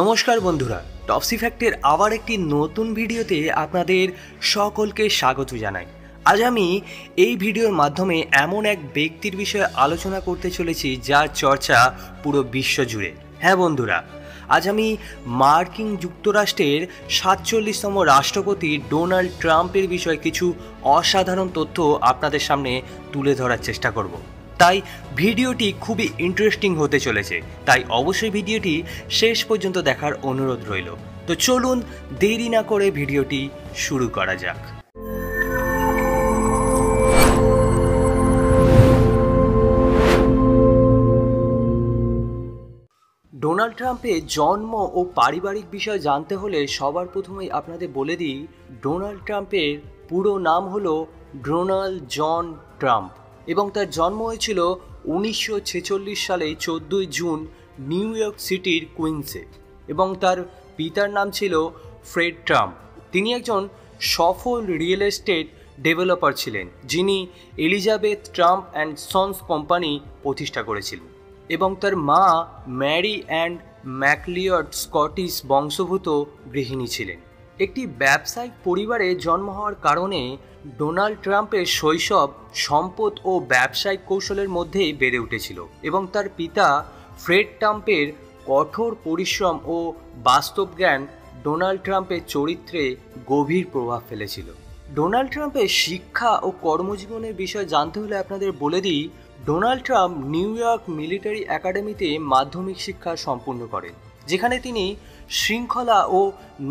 নমস্কার বন্ধুরা, টপসি ফ্যাক্টের আবার একটি নতুন ভিডিওতে আপনাদের সকলকে স্বাগত জানাই। আজ আমি এই ভিডিওর মাধ্যমে এমন এক ব্যক্তির বিষয়ে আলোচনা করতে চলেছি যার চর্চা পুরো বিশ্ব জুড়ে। হ্যাঁ বন্ধুরা, আজ আমি মার্কিন যুক্তরাষ্ট্রের ৪৭তম রাষ্ট্রপতি ডোনাল্ড ট্রাম্পের বিষয়ে কিছু অসাধারণ তথ্য আপনাদের সামনে তুলে ধরার চেষ্টা করব। তাই ভিডিওটি খুবই ইন্টারেস্টিং হতে চলেছে, তাই অবশ্যই ভিডিওটি শেষ পর্যন্ত দেখার অনুরোধ রইল। তো চলুন দেরি না করে ভিডিওটি শুরু করা যাক। ডোনাল্ড ট্রাম্পের জন্ম ও পারিবারিক বিষয় জানতে হলে সবার প্রথমেই আপনাদের বলে দিই, ডোনাল্ড ট্রাম্পের পুরো নাম হলো ডোনাল্ড জন ট্রাম্প এবং তার জন্ম হয়েছিল 1946 সালে 14 জুন নিউ ইয়র্ক সিটির কুইন্সে এবং তার পিতার নাম ছিল ফ্রেড ট্রাম্প। তিনি একজন সফল রিয়েল এস্টেট ডেভেলপার ছিলেন, যিনি Elizabeth Trump and sons company প্রতিষ্ঠা করেছিলেন এবং তার মা ম্যারি অ্যান্ড ম্যাকলিয়ড স্কটিশ বংশোদ্ভূত গৃহিণী ছিলেন। একটি ব্যবসায়িক পরিবারে জন্ম হওয়ার কারণে ডোনাল্ড ট্রাম্পের শৈশব সম্পদ ও ব্যবসায়িক কৌশলের মধ্যেই বেড়ে উঠেছিল এবং তার পিতা ফ্রেড ট্রাম্পের কঠোর পরিশ্রম ও বাস্তব জ্ঞান ডোনাল্ড ট্রাম্পের চরিত্রে গভীর প্রভাব ফেলেছিল। ডোনাল্ড ট্রাম্পের শিক্ষা ও কর্মজীবনের বিষয় জানতে হলে আপনাদের বলে দিই, Donald Trump new York military একাডেমিতে মাধ্যমিক শিক্ষা সম্পূর্ণ করেন, যেখানে তিনি শৃঙ্খলা ও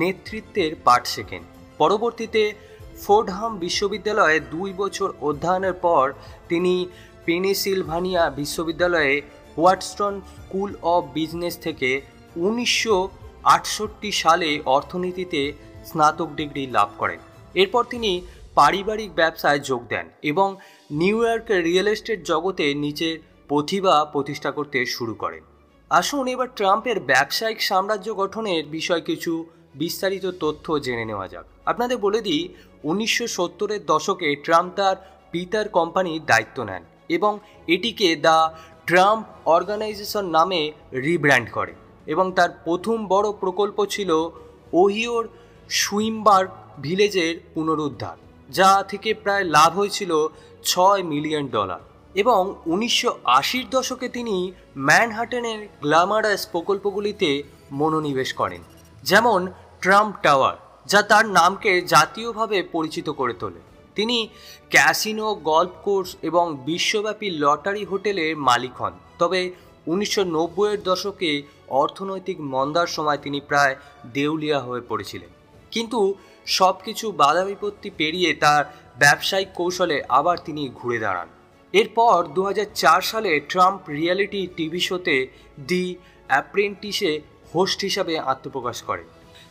নেতৃত্বের পাঠ শেখেন। পরবর্তীতে ফোর্ডহাম বিশ্ববিদ্যালয়ে 2 বছর অধ্যয়নের পর তিনি পেনসিলভানিয়া বিশ্ববিদ্যালয়ে ওয়াটসন স্কুল অব বিজনেস থেকে 1968 সালে অর্থনীতিতে স্নাতক ডিগ্রি লাভ করেন। এরপর তিনি পারিবারিক ব্যবসায় যোগ দেন এবং নিউ ইয়র্কের রিয়েল এস্টেট জগতে নিজের প্রতিভা প্রতিষ্ঠা করতে শুরু করেন। আসুন এবার ট্রাম্পের ব্যবসায়িক সাম্রাজ্য গঠনের বিষয়ে কিছু বিস্তারিত তথ্য জেনে নেওয়া যাক। আপনাদের বলে দিই, 1970-এর দশকে ট্রাম্প তার পিতার কোম্পানির দায়িত্ব নেন এবং এটিকে দ্য ট্রাম্প অর্গানাইজেশন নামে রিব্র্যান্ড করে এবং তার প্রথম বড় প্রকল্প ছিল ওহিওর সুইমবার্গ ভিলেজের পুনরুদ্ধার, যা থেকে প্রায় লাভ হয়েছিল $6 মিলিয়ন এবং 1980-র দশকে তিনি ম্যানহাটনের গ্ল্যামারাস প্রকল্পগুলিতে মনোনিবেশ করেন, যেমন ট্রাম্প টাওয়ার, যা তার নামকে জাতীয়ভাবে পরিচিত করে তোলে। তিনি ক্যাসিনো, গল্ফ কোর্স এবং বিশ্বব্যাপী লটারি হোটেলের মালিক হন। তবে 1990-এর দশকে অর্থনৈতিক মন্দার সময় তিনি প্রায় দেউলিয়া হয়ে পড়েছিলেন, কিন্তু সব কিছু বাধা বিপত্তি পেরিয়ে তার ব্যবসায়িক কৌশলে আবার তিনি ঘুরে দাঁড়ান। এরপর 2004 সালে ট্রাম্প রিয়েলিটি টিভি শোতে দি অ্যাপ্রেন্টিসে হোস্ট হিসাবে আত্মপ্রকাশ করেন।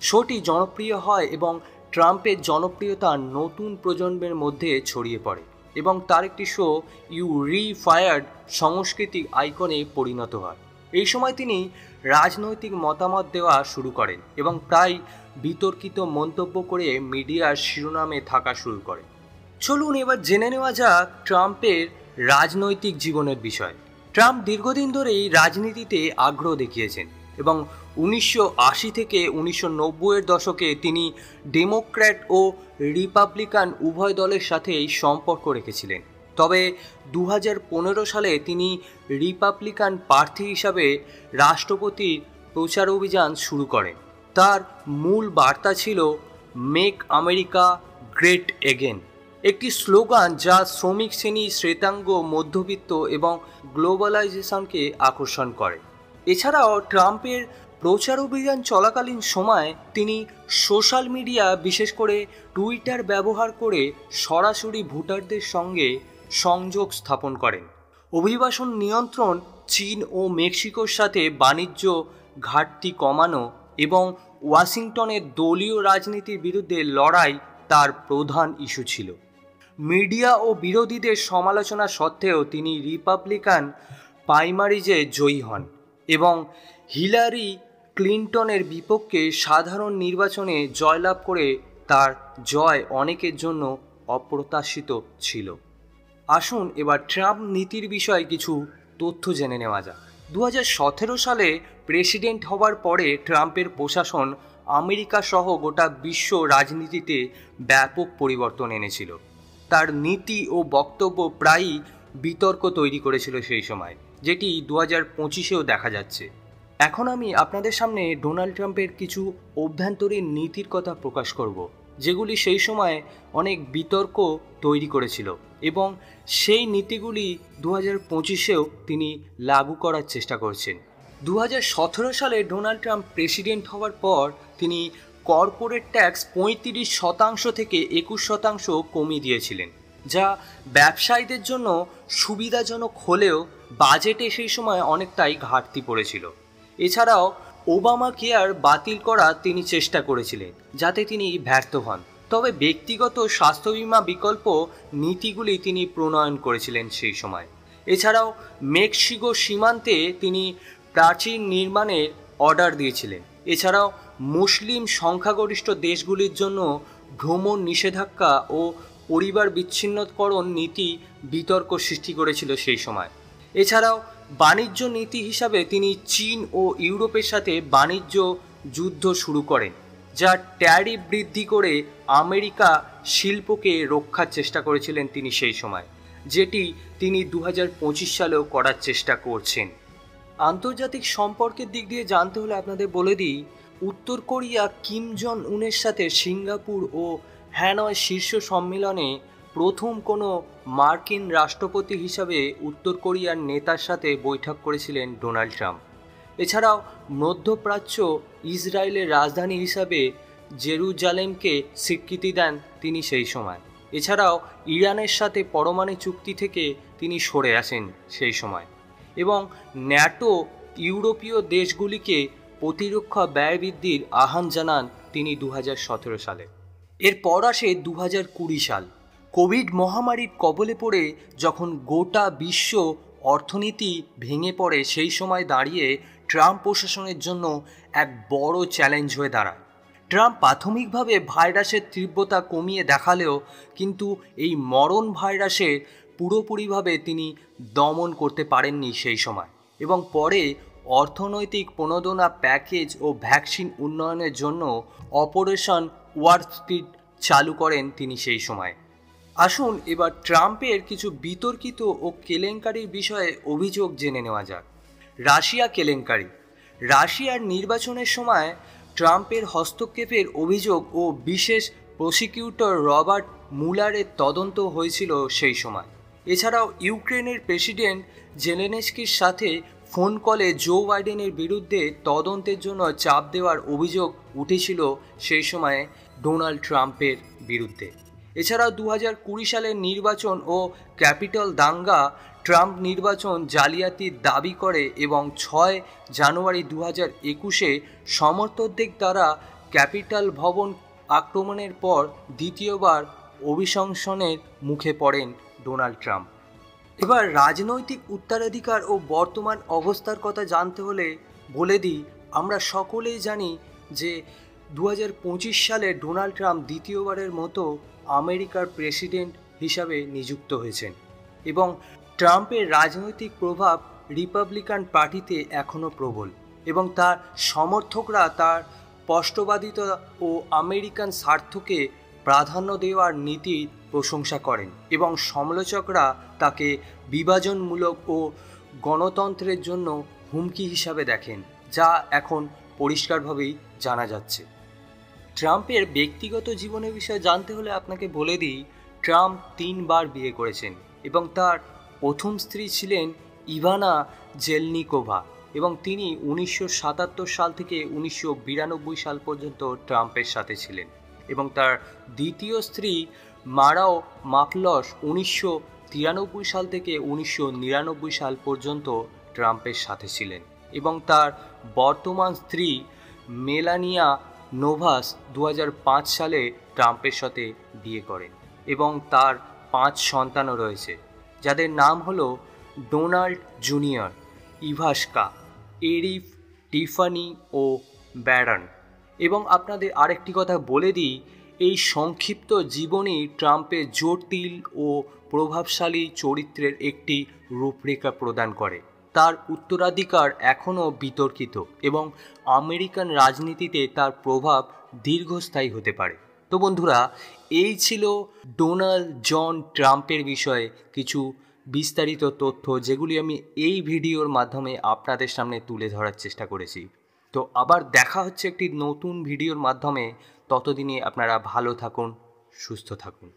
শোটি জনপ্রিয় হয় এবং ট্রাম্পের জনপ্রিয়তা নতুন প্রজন্মের মধ্যে ছড়িয়ে পড়ে এবং তার একটি শো ইউ রি-ফায়ার্ড সাংস্কৃতিক আইকনে পরিণত হয়। এই সময় তিনি রাজনৈতিক মতামত দেওয়া শুরু করেন এবং প্রায় বিতর্কিত মন্তব্য করে মিডিয়ার শিরোনামে থাকা শুরু করেন। চলুন এবার জেনে নেওয়া যাক ট্রাম্পের রাজনৈতিক জীবনের বিষয়। ট্রাম্প দীর্ঘদিন ধরেই রাজনীতিতে আগ্রহ দেখিয়েছেন এবং 1980 থেকে 1990-এর দশকে তিনি ডেমোক্র্যাট ও রিপাবলিকান উভয় দলের সাথেই সম্পর্ক রেখেছিলেন। তবে 2015 সালে তিনি রিপাবলিকান প্রার্থী হিসাবে রাষ্ট্রপতির প্রচার অভিযান শুরু করেন। তার মূল বার্তা ছিল মেক আমেরিকা গ্রেট এগেন, একটি স্লোগান যা শ্রমিক শ্রেণী, শ্বেতাঙ্গ, মধ্যবিত্ত এবং গ্লোবালাইজেশনকে আকর্ষণ করে। এছাড়াও ট্রাম্পের প্রচার অভিযান চলাকালীন সময় তিনি সোশ্যাল মিডিয়া, বিশেষ করে টুইটার ব্যবহার করে সরাসরি ভোটারদের সঙ্গে সংযোগ স্থাপন করেন। অভিবাসন নিয়ন্ত্রণ, চীন ও মেক্সিকোর সাথে বাণিজ্য ঘাটতি কমানো এবং ওয়াশিংটনের দলীয় রাজনীতির বিরুদ্ধে লড়াই তার প্রধান ইস্যু ছিল। মিডিয়া ও বিরোধীদের সমালোচনা সত্ত্বেও তিনি রিপাবলিকান প্রাইমারিজে জয়ী হন এবং হিলারি ক্লিন্টনের বিপক্ষে সাধারণ নির্বাচনে জয়লাভ করে তার জয় অনেকের জন্য অপ্রত্যাশিত ছিল। আসুন এবার ট্রাম্প নীতির বিষয়ে কিছু তথ্য জেনে নেওয়া যাক। 2017 সালে প্রেসিডেন্ট হওয়ার পরে ট্রাম্পের প্রশাসন আমেরিকা সহ গোটা বিশ্ব রাজনীতিতে ব্যাপক পরিবর্তন এনেছিল। তার নীতি ও বক্তব্য প্রায়ই বিতর্ক তৈরি করেছিল সেই সময়, যেটি 2025-এও দেখা যাচ্ছে। এখন আমি আপনাদের সামনে ডোনাল্ড ট্রাম্পের কিছু অভ্যন্তরীণ নীতির কথা প্রকাশ করব, যেগুলি সেই সময় অনেক বিতর্ক তৈরি করেছিল এবং সেই নীতিগুলি 2025-এও তিনি লাগু করার চেষ্টা করছেন। 2017 সালে ডোনাল্ড ট্রাম্প প্রেসিডেন্ট হওয়ার পর তিনি কর্পোরেট ট্যাক্স 35% থেকে 21% কমিয়ে দিয়েছিলেন, যা ব্যবসায়ীদের জন্য সুবিধাজনক হলেও বাজেটে সেই সময় অনেকটাই ঘাটতি পড়েছিল। এছাড়াও ওবামা কেয়ার বাতিল করার তিনি চেষ্টা করেছিলেন, যাতে তিনি ব্যর্থ হন। তবে ব্যক্তিগত স্বাস্থ্য বিমা বিকল্প নীতিগুলি তিনি প্রণয়ন করেছিলেন সেই সময়। এছাড়াও মেক্সিকো সীমান্তে তিনি প্রাচীর নির্মাণের অর্ডার দিয়েছিলেন। এছাড়াও মুসলিম সংখ্যাগরিষ্ঠ দেশগুলির জন্য ভ্রমণ নিষেধাজ্ঞা ও পরিবার বিচ্ছিন্নকরণ নীতি বিতর্ক সৃষ্টি করেছিল সেই সময়। এছাড়াও বাণিজ্য নীতি হিসাবে তিনি চীন ও ইউরোপের সাথে বাণিজ্য যুদ্ধ শুরু করেন, যা ট্যারিফ বৃদ্ধি করে আমেরিকা শিল্পকে রক্ষার চেষ্টা করেছিলেন তিনি সেই সময়, যেটি তিনি 2025 সালেও করার চেষ্টা করছেন। আন্তর্জাতিক সম্পর্কের দিক দিয়ে জানতে হলে আপনাদের বলে দিই, উত্তর কোরিয়া কিম জন উনের সাথে সিঙ্গাপুর ও হ্যানয় শীর্ষ সম্মেলনে প্রথম কোনো মার্কিন রাষ্ট্রপতি হিসাবে উত্তর কোরিয়ার নেতার সাথে বৈঠক করেছিলেন ডোনাল্ড ট্রাম্প। এছাড়াও মধ্যপ্রাচ্য ইসরায়েলের রাজধানী হিসাবে জেরুজালেমকে স্বীকৃতি দেন তিনি সেই সময়। এছাড়াও ইরানের সাথে পরমাণু চুক্তি থেকে তিনি সরে আসেন সেই সময় এবং ন্যাটো ইউরোপীয় দেশগুলিকে প্রতিরক্ষা ব্যয় বৃদ্ধির আহ্বান জানান তিনি 2017 সালে। এরপর আসে 2020 সাল। কোভিড মহামারীর কবলে পড়ে যখন গোটা বিশ্ব অর্থনীতি ভেঙে পড়ে, সেই সময় দাঁড়িয়ে ট্রাম্প প্রশাসনের জন্য এক বড় চ্যালেঞ্জ হয়ে দাঁড়ায়। ট্রাম্প প্রাথমিকভাবে ভাইরাসের তীব্রতা কমিয়ে দেখালেও কিন্তু এই মরণ ভাইরাসের পুরোপুরিভাবে তিনি দমন করতে পারেননি সেই সময় এবং পরে অর্থনৈতিক প্রণোদনা প্যাকেজ ও ভ্যাকসিন উন্নয়নের জন্য অপারেশন ওয়ার্প স্পিড চালু করেন তিনি সেই সময়। আসুন এবার ট্রাম্পের কিছু বিতর্কিত ও কেলেঙ্কারির বিষয়ে অভিযোগ জেনে নেওয়া যাক। রাশিয়া কেলেঙ্কারি। রাশিয়ার নির্বাচনের সময় ট্রাম্পের হস্তক্ষেপের অভিযোগ ও বিশেষ প্রসিকিউটর রবার্ট মুলারের তদন্ত হয়েছিল সেই সময়। এছাড়াও ইউক্রেনের প্রেসিডেন্ট জেলেনস্কির সাথে ফোন কলে জো বাইডেনের বিরুদ্ধে তদন্তের জন্য চাপ দেওয়ার অভিযোগ উঠেছিল সেই সময়ে ডোনাল্ড ট্রাম্পের বিরুদ্ধে। এছাড়াও 2020 সালের নির্বাচন ও ক্যাপিটল দাঙ্গা, ট্রাম্প নির্বাচন জালিয়াতির দাবি করে এবং 6 জানুয়ারি 2021-এ সমর্থকদের দ্বারা ক্যাপিটল ভবন আক্রমণের পর দ্বিতীয়বার অভিশংসনের মুখে পড়েন ডোনাল্ড ট্রাম্প। এবার রাজনৈতিক উত্তরাধিকার ও বর্তমান অবস্থার কথা জানতে হলে বলে দিই, আমরা সকলেই জানি যে 2025 সালে ডোনাল্ড ট্রাম্প দ্বিতীয়বারের মতো আমেরিকার প্রেসিডেন্ট হিসাবে নিযুক্ত হয়েছেন এবং ট্রাম্পের রাজনৈতিক প্রভাব রিপাবলিকান পার্টিতে এখনও প্রবল এবং তার সমর্থকরা তার স্পষ্টবাদিতা ও আমেরিকান স্বার্থকে প্রাধান্য দেওয়ার নীতির প্রশংসা করেন এবং সমালোচকরা তাকে বিভাজনমূলক ও গণতন্ত্রের জন্য হুমকি হিসাবে দেখেন, যা এখন পরিষ্কারভাবেই জানা যাচ্ছে। ট্রাম্পের ব্যক্তিগত জীবনের বিষয়ে জানতে হলে আপনাকে বলে দিই, ট্রাম্প 3 বার বিয়ে করেছেন এবং তার প্রথম স্ত্রী ছিলেন ইভানা জেলনিকোভা এবং তিনি 1977 সাল থেকে 1992 সাল পর্যন্ত ট্রাম্পের সাথে ছিলেন এবং তার দ্বিতীয় স্ত্রী মারাও মাফলস 1993 সাল থেকে 1999 সাল পর্যন্ত ট্রাম্পের সাথে ছিলেন এবং তার বর্তমান স্ত্রী মেলানিয়া নোভাস 2005 সালে ট্রাম্পের সাথে বিয়ে করেন এবং তার 5 সন্তানও রয়েছে, যাদের নাম হলো ডোনাল্ড জুনিয়র, ইভাস্কা, এরিফ, টিফানি ও ব্যারন। এবং আপনাদের আরেকটি কথা বলে দিই, এই সংক্ষিপ্ত জীবনী ট্রাম্পের জটিল ও প্রভাবশালী চরিত্রের একটি রূপরেখা প্রদান করে তার উত্তরাধিকার এখনও বিতর্কিত এবং আমেরিকান রাজনীতিতে তার প্রভাব দীর্ঘস্থায়ী হতে পারে। তো বন্ধুরা, এই ছিল ডোনাল্ড জন ট্রাম্পের বিষয়ে কিছু বিস্তারিত তথ্য, যেগুলি আমি এই ভিডিওর মাধ্যমে আপনাদের সামনে তুলে ধরার চেষ্টা করেছি। তো আবার দেখা হচ্ছে একটি নতুন ভিডিওর মাধ্যমে। ততদিনে আপনারা ভালো থাকুন, সুস্থ থাকুন।